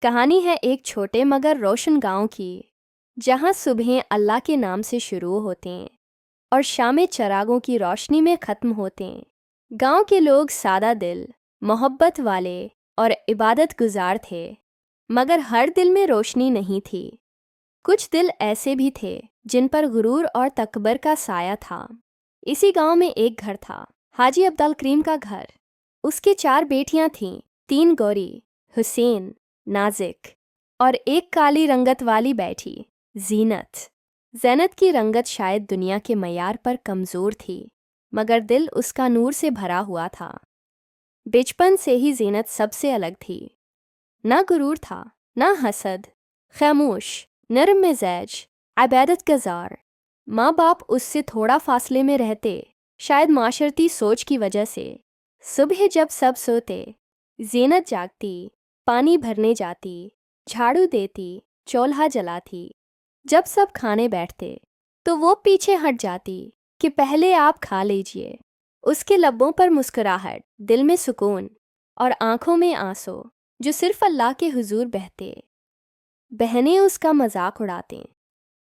कहानी है एक छोटे मगर रोशन गांव की, जहां सुबहें अल्लाह के नाम से शुरू होते हैं और शामें चरागों की रोशनी में ख़त्म होते हैं। गांव के लोग सादा दिल, मोहब्बत वाले और इबादत गुजार थे, मगर हर दिल में रोशनी नहीं थी। कुछ दिल ऐसे भी थे जिन पर गुरूर और तकबर का साया था। इसी गांव में एक घर था, हाजी अब्दुल करीम का घर। उसके 4 बेटियां थीं, 3 गौरी, हुसैन, नाजिक और एक काली रंगत वाली बैठी, जीनत। जैनत की रंगत शायद दुनिया के मयार पर कमज़ोर थी, मगर दिल उसका नूर से भरा हुआ था। बचपन से ही जीनत सबसे अलग थी। ना गुरूर था, ना हसद, खामोश, नरम मिजाज, इबादत गजार। माँ बाप उससे थोड़ा फासले में रहते, शायद माशरती सोच की वजह से। सुबह जब सब सोते, जीनत जागती, पानी भरने जाती, झाड़ू देती, चूल्हा जलाती। जब सब खाने बैठते तो वो पीछे हट जाती कि पहले आप खा लीजिए। उसके लब्बों पर मुस्कुराहट, दिल में सुकून और आंखों में आंसू जो सिर्फ अल्लाह के हुजूर बहते। बहनें उसका मजाक उड़ाते,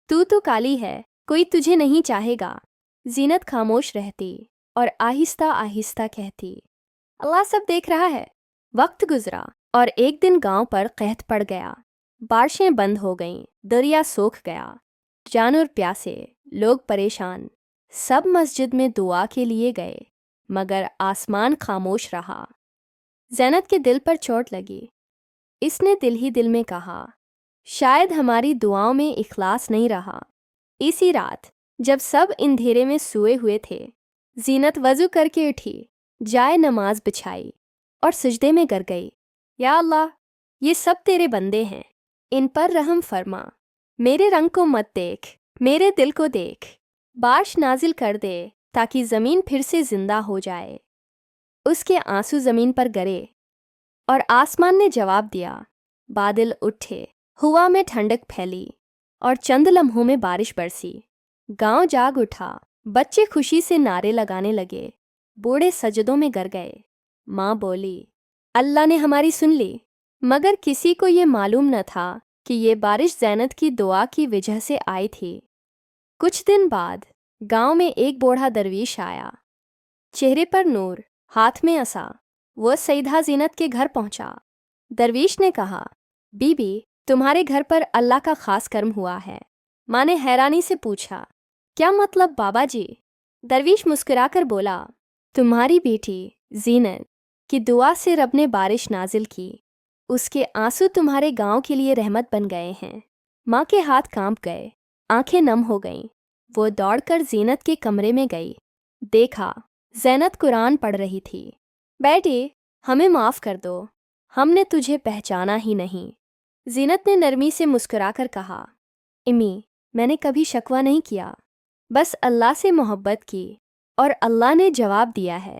तू तो काली है, कोई तुझे नहीं चाहेगा। जीनत खामोश रहती और आहिस्ता आहिस्ता कहती, अल्लाह सब देख रहा है। वक्त गुजरा और एक दिन गांव पर कहत पड़ गया। बारिशें बंद हो गईं, दरिया सूख गया, जानवर प्यासे, लोग परेशान। सब मस्जिद में दुआ के लिए गए, मगर आसमान खामोश रहा। जैनत के दिल पर चोट लगी। इसने दिल ही दिल में कहा, शायद हमारी दुआओं में इखलास नहीं रहा। इसी रात जब सब अंधेरे में सोए हुए थे, जीनत वजू करके उठी, जाए नमाज बिछाई और सजदे में गिर गई। या अल्लाह, ये सब तेरे बंदे हैं, इन पर रहम फरमा। मेरे रंग को मत देख, मेरे दिल को देख। बारिश नाजिल कर दे ताकि ज़मीन फिर से जिंदा हो जाए। उसके आंसू ज़मीन पर गिरे और आसमान ने जवाब दिया। बादल उठे, हवा में ठंडक फैली और चंद लम्हों में बारिश बरसी। गांव जाग उठा, बच्चे खुशी से नारे लगाने लगे, बूढ़े सजदों में गिर गए। माँ बोली, अल्लाह ने हमारी सुन ली। मगर किसी को ये मालूम न था कि ये बारिश जैनत की दुआ की वजह से आई थी। कुछ दिन बाद गांव में एक बूढ़ा दरवीश आया, चेहरे पर नूर, हाथ में असा। वो सईदा जीनत के घर पहुंचा। दरवीश ने कहा, बीबी, तुम्हारे घर पर अल्लाह का खास कर्म हुआ है। माँ ने हैरानी से पूछा, क्या मतलब बाबा जी? दरवीश मुस्कुराकर बोला, तुम्हारी बेटी जीनत की दुआ से रब ने बारिश नाजिल की। उसके आंसू तुम्हारे गांव के लिए रहमत बन गए हैं। माँ के हाथ कांप गए, आंखें नम हो गईं। वो दौड़कर जीनत के कमरे में गई। देखा, जैनत कुरान पढ़ रही थी। बेटी, हमें माफ़ कर दो, हमने तुझे पहचाना ही नहीं। जीनत ने नरमी से मुस्कुराकर कहा, इम्मी, मैंने कभी शकवा नहीं किया, बस अल्लाह से मोहब्बत की और अल्लाह ने जवाब दिया है।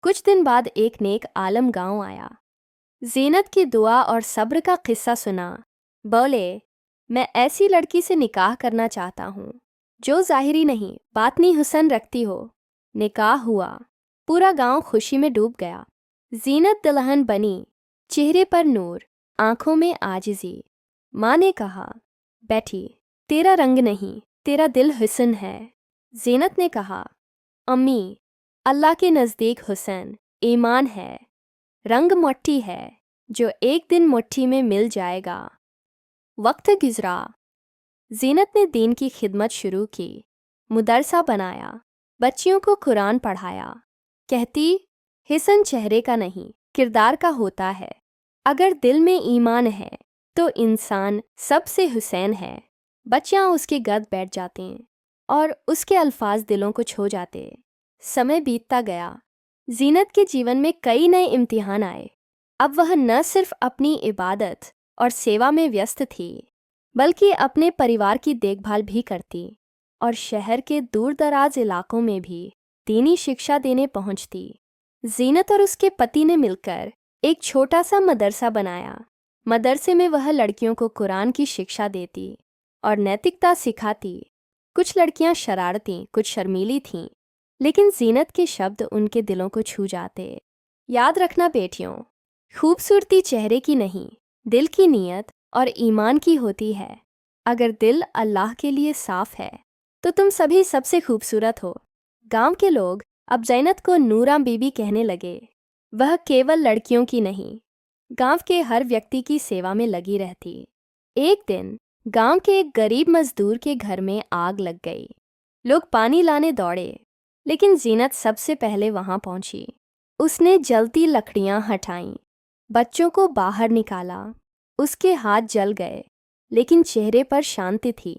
कुछ दिन बाद एक नेक आलम गांव आया। जीनत की दुआ और सब्र का किस्सा सुना। बोले, मैं ऐसी लड़की से निकाह करना चाहता हूँ जो ज़ाहिरी नहीं बातनी हुसन रखती हो। निकाह हुआ, पूरा गांव खुशी में डूब गया। जीनत दुल्हन बनी, चेहरे पर नूर, आंखों में आजिज़ी। माँ ने कहा, बेटी, तेरा रंग नहीं, तेरा दिल हुसन है। जीनत ने कहा, अम्मी, अल्लाह के नज़दीक हुसन ईमान है, रंग मोटी है जो एक दिन मुट्ठी में मिल जाएगा। वक्त गुजरा, जीनत ने दीन की खिदमत शुरू की, मुदरसा बनाया, बच्चियों को कुरान पढ़ाया। कहती, हिसन चेहरे का नहीं, किरदार का होता है। अगर दिल में ईमान है तो इंसान सबसे हुसैन है। बच्चियां उसके गर्द बैठ जाती और उसके अल्फाज दिलों को छू जाते। समय बीतता गया, जीनत के जीवन में कई नए इम्तिहान आए। अब वह न सिर्फ अपनी इबादत और सेवा में व्यस्त थी, बल्कि अपने परिवार की देखभाल भी करती और शहर के दूर दराज इलाकों में भी दीनी शिक्षा देने पहुंचती। जीनत और उसके पति ने मिलकर एक छोटा सा मदरसा बनाया। मदरसे में वह लड़कियों को कुरान की शिक्षा देती और नैतिकता सिखाती। कुछ लड़कियां शरारती, कुछ शर्मीली थीं, लेकिन जीनत के शब्द उनके दिलों को छू जाते। याद रखना बेटियों, खूबसूरती चेहरे की नहीं, दिल की नीयत और ईमान की होती है। अगर दिल अल्लाह के लिए साफ है तो तुम सभी सबसे खूबसूरत हो। गांव के लोग अब जैनत को नूरा बीबी कहने लगे। वह केवल लड़कियों की नहीं, गांव के हर व्यक्ति की सेवा में लगी रहती। एक दिन गांव के एक गरीब मजदूर के घर में आग लग गई। लोग पानी लाने दौड़े, लेकिन जीनत सबसे पहले वहां पहुंची। उसने जलती लकड़ियां हटाईं, बच्चों को बाहर निकाला। उसके हाथ जल गए, लेकिन चेहरे पर शांति थी।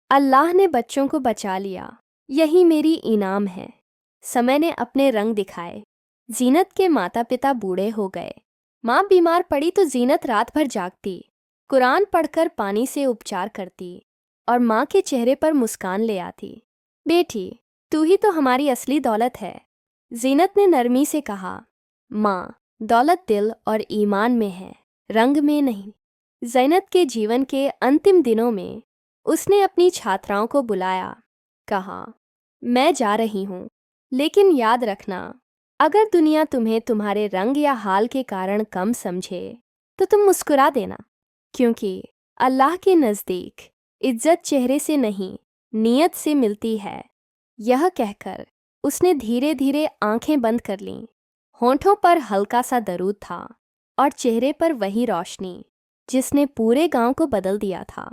अल्लाह ने बच्चों को बचा लिया, यही मेरी इनाम है। समय ने अपने रंग दिखाए। जीनत के माता पिता बूढ़े हो गए। माँ बीमार पड़ी तो जीनत रात भर जागती, कुरान पढ़कर पानी से उपचार करती और माँ के चेहरे पर मुस्कान ले आती। बेटी, तू ही तो हमारी असली दौलत है, जीनत ने नरमी से कहा। माँ, दौलत दिल और ईमान में है, रंग में नहीं। ज़ैनत के जीवन के अंतिम दिनों में उसने अपनी छात्राओं को बुलाया। कहा, मैं जा रही हूँ, लेकिन याद रखना, अगर दुनिया तुम्हें तुम्हारे रंग या हाल के कारण कम समझे तो तुम मुस्कुरा देना, क्योंकि अल्लाह के नज़दीक इज्जत चेहरे से नहीं, नीयत से मिलती है। यह कहकर उसने धीरे धीरे आंखें बंद कर लीं। होंठों पर हल्का सा दरूद था और चेहरे पर वही रोशनी जिसने पूरे गांव को बदल दिया था।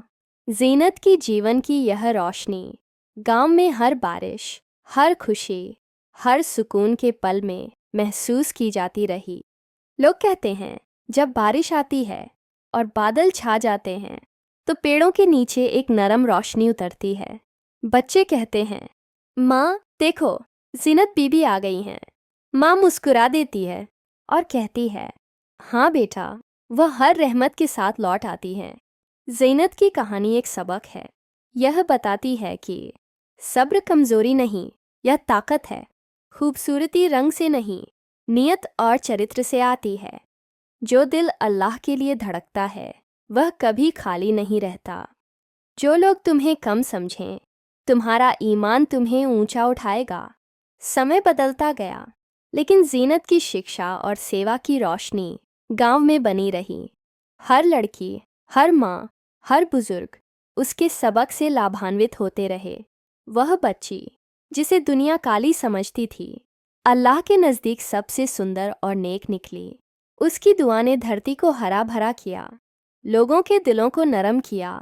जीनत की जीवन की यह रोशनी गांव में हर बारिश, हर खुशी, हर सुकून के पल में महसूस की जाती रही। लोग कहते हैं, जब बारिश आती है और बादल छा जाते हैं तो पेड़ों के नीचे एक नरम रोशनी उतरती है। बच्चे कहते हैं, माँ देखो, जीनत बीबी आ गई हैं। माँ मुस्कुरा देती है और कहती है, हाँ बेटा, वह हर रहमत के साथ लौट आती हैं। ज़ैनत की कहानी एक सबक है। यह बताती है कि सब्र कमज़ोरी नहीं, यह ताकत है। खूबसूरती रंग से नहीं, नियत और चरित्र से आती है। जो दिल अल्लाह के लिए धड़कता है वह कभी खाली नहीं रहता। जो लोग तुम्हें कम समझें, तुम्हारा ईमान तुम्हें ऊंचा उठाएगा। समय बदलता गया, लेकिन ज़ीनत की शिक्षा और सेवा की रोशनी गांव में बनी रही। हर लड़की, हर माँ, हर बुजुर्ग उसके सबक से लाभान्वित होते रहे। वह बच्ची जिसे दुनिया काली समझती थी, अल्लाह के नज़दीक सबसे सुंदर और नेक निकली। उसकी दुआ ने धरती को हरा भरा किया, लोगों के दिलों को नरम किया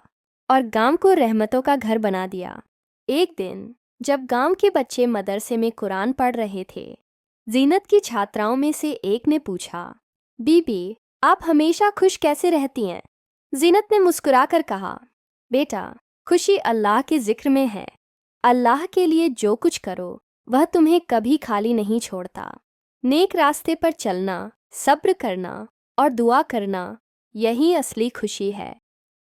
और गांव को रहमतों का घर बना दिया। एक दिन जब गांव के बच्चे मदरसे में कुरान पढ़ रहे थे, ज़ीनत की छात्राओं में से एक ने पूछा, बीबी, आप हमेशा खुश कैसे रहती हैं? ज़ीनत ने मुस्कुराकर कहा, बेटा, खुशी अल्लाह के जिक्र में है। अल्लाह के लिए जो कुछ करो वह तुम्हें कभी खाली नहीं छोड़ता। नेक रास्ते पर चलना, सब्र करना और दुआ करना, यही असली खुशी है।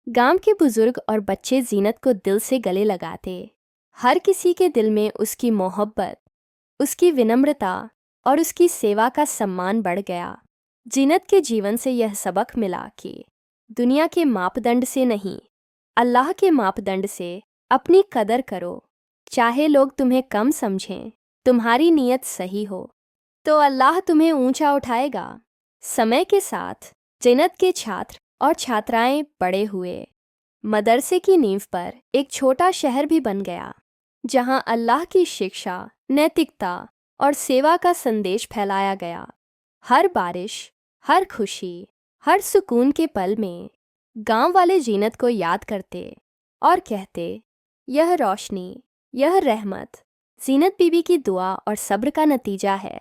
गांव के बुजुर्ग और बच्चे ज़ीनत को दिल से गले लगाते। हर किसी के दिल में उसकी मोहब्बत, उसकी विनम्रता और उसकी सेवा का सम्मान बढ़ गया। ज़ीनत के जीवन से यह सबक मिला कि दुनिया के मापदंड से नहीं, अल्लाह के मापदंड से अपनी कदर करो। चाहे लोग तुम्हें कम समझें, तुम्हारी नीयत सही हो तो अल्लाह तुम्हें ऊंचा उठाएगा। समय के साथ ज़ीनत के छात्र और छात्राएं बड़े हुए। मदरसे की नींव पर एक छोटा शहर भी बन गया, जहां अल्लाह की शिक्षा, नैतिकता और सेवा का संदेश फैलाया गया। हर बारिश, हर खुशी, हर सुकून के पल में गांव वाले ज़ीनत को याद करते और कहते, यह रोशनी, यह रहमत ज़ीनत बीबी की दुआ और सब्र का नतीजा है।